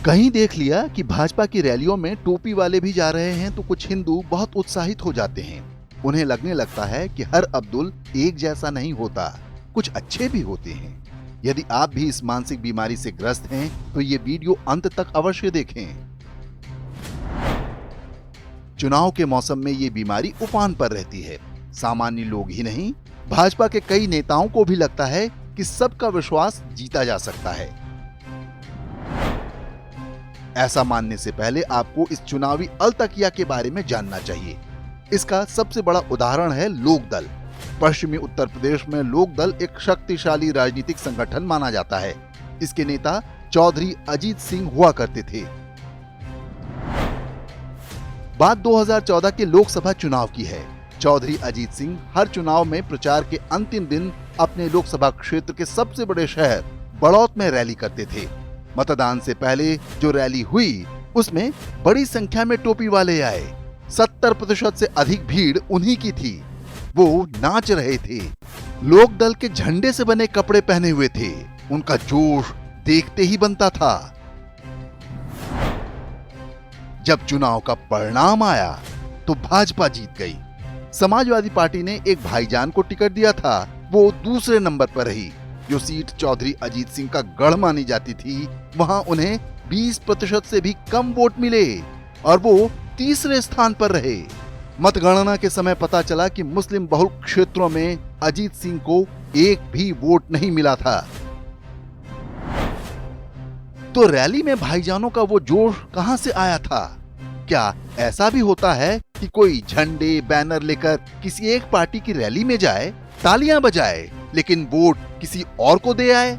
कहीं देख लिया कि भाजपा की रैलियों में टोपी वाले भी जा रहे हैं तो कुछ हिंदू बहुत उत्साहित हो जाते हैं। उन्हें लगने लगता है कि हर अब्दुल एक जैसा नहीं होता, कुछ अच्छे भी होते हैं। यदि आप भी इस मानसिक बीमारी से ग्रस्त हैं तो ये वीडियो अंत तक अवश्य देखें। चुनाव के मौसम में ये बीमारी उफान पर रहती है। सामान्य लोग ही नहीं, भाजपा के कई नेताओं को भी लगता है कि सबका विश्वास जीता जा सकता है। ऐसा मानने से पहले आपको इस चुनावी अलतकिया के बारे में जानना चाहिए। इसका सबसे बड़ा उदाहरण है लोकदल। पश्चिमी उत्तर प्रदेश में लोकदल एक शक्तिशाली राजनीतिक संगठन माना जाता है। इसके नेता चौधरी अजीत सिंह हुआ करते थे। बात 2014 के लोकसभा चुनाव की है। चौधरी अजीत सिंह हर चुनाव में प्रचार के अंतिम दिन अपने लोकसभा क्षेत्र के सबसे बड़े शहर बड़ौत में रैली करते थे। मतदान से पहले जो रैली हुई उसमें बड़ी संख्या में टोपी वाले आए। 70% से अधिक भीड़ उन्हीं की थी। वो नाच रहे थे, लोकदल के झंडे से बने कपड़े पहने हुए थे। उनका जोश देखते ही बनता था। जब चुनाव का परिणाम आया तो भाजपा जीत गई। समाजवादी पार्टी ने एक भाईजान को टिकट दिया था, वो दूसरे नंबर पर रही। जो सीट चौधरी अजीत सिंह का गढ़ मानी जाती थी, वहां उन्हें 20% से भी कम वोट मिले और वो तीसरे स्थान पर रहे। मतगणना के समय पता चला कि मुस्लिम बहुल क्षेत्रों में अजीत सिंह को एक भी वोट नहीं मिला था। तो रैली में भाईजानों का वो जोश कहां से आया था? क्या ऐसा भी होता है कि कोई झंडे बैनर लेकर किसी एक पार्टी की रैली में जाए, तालियां बजाए, लेकिन वोट किसी और को दे आए?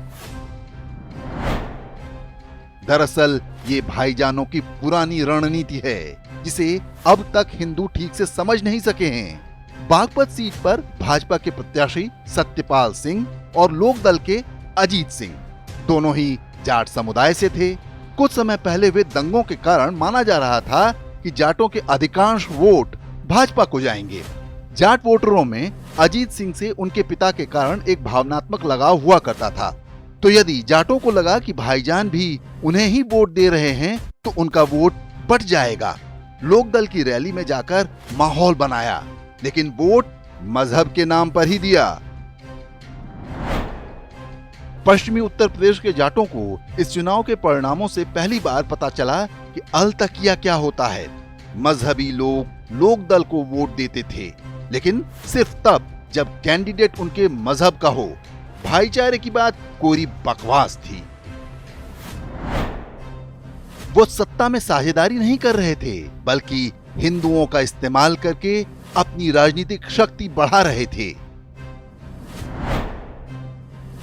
दरअसल ये भाईजानों की पुरानी रणनीति है, जिसे अब तक हिंदू ठीक से समझ नहीं सके हैं। बागपत सीट पर भाजपा के प्रत्याशी सत्यपाल सिंह और लोकदल के अजीत सिंह दोनों ही जाट समुदाय से थे। कुछ समय पहले हुए दंगों के कारण माना जा रहा था कि जाटों के अधिकांश वोट भाजपा को जाएंगे। जाट वोटरों में अजीत सिंह से उनके पिता के कारण एक भावनात्मक लगाव हुआ करता था। तो यदि जाटों को लगा कि भाईजान भी उन्हें ही वोट दे रहे हैं तो उनका वोट बट जाएगा। लोकदल की रैली में जाकर माहौल बनाया, लेकिन वोट मजहब के नाम पर ही दिया। पश्चिमी उत्तर प्रदेश के जाटों को इस चुनाव के परिणामों से पहली बार पता चला कि अलतकिया क्या होता है। मजहबी लोग लोकदल को वोट देते थे, लेकिन सिर्फ तब जब कैंडिडेट उनके मजहब का हो। भाईचारे की बात कोरी बकवास थी। वो सत्ता में साझेदारी नहीं कर रहे थे, बल्कि हिंदुओं का इस्तेमाल करके अपनी राजनीतिक शक्ति बढ़ा रहे थे।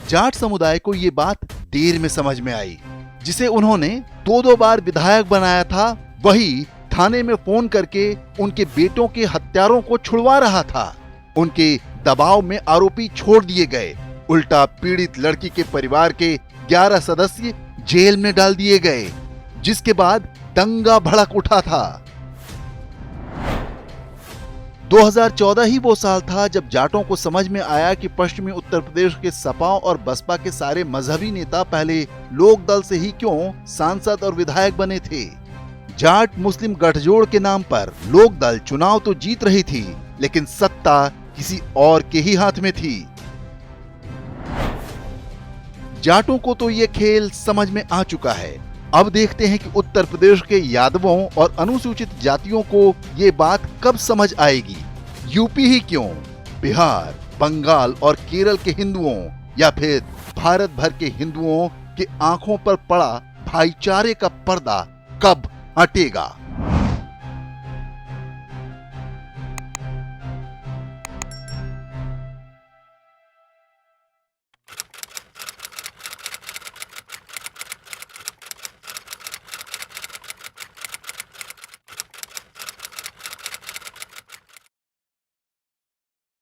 जाट समुदाय को ये बात देर में समझ में आई। जिसे उन्होंने 2 बार विधायक बनाया था, वही थाने में फोन करके उनके बेटों के हत्यारों को छुड़वा रहा था। उनके दबाव में आरोपी छोड़ दिए गए। उल्टा पीड़ित लड़की के परिवार के 11 सदस्य जेल में डाल दिए गए, जिसके बाद दंगा भड़क उठा था। 2014 ही वो साल था जब जाटों को समझ में आया कि पश्चिमी उत्तर प्रदेश के सपा और बसपा के सारे मजहबी नेता पहले लोकदल से ही क्यों सांसद और विधायक बने थे। जाट मुस्लिम गठजोड़ के नाम पर लोकदल चुनाव तो जीत रही थी, लेकिन सत्ता किसी और के ही हाथ में थी। जाटों को तो ये खेल समझ में आ चुका है। अब देखते हैं कि उत्तर प्रदेश के यादवों और अनुसूचित जातियों को ये बात कब समझ आएगी। यूपी ही क्यों, बिहार, बंगाल और केरल के हिंदुओं या फिर भारत भर के हिंदुओं के आंखों पर पड़ा भाईचारे का पर्दा कब हटेगा।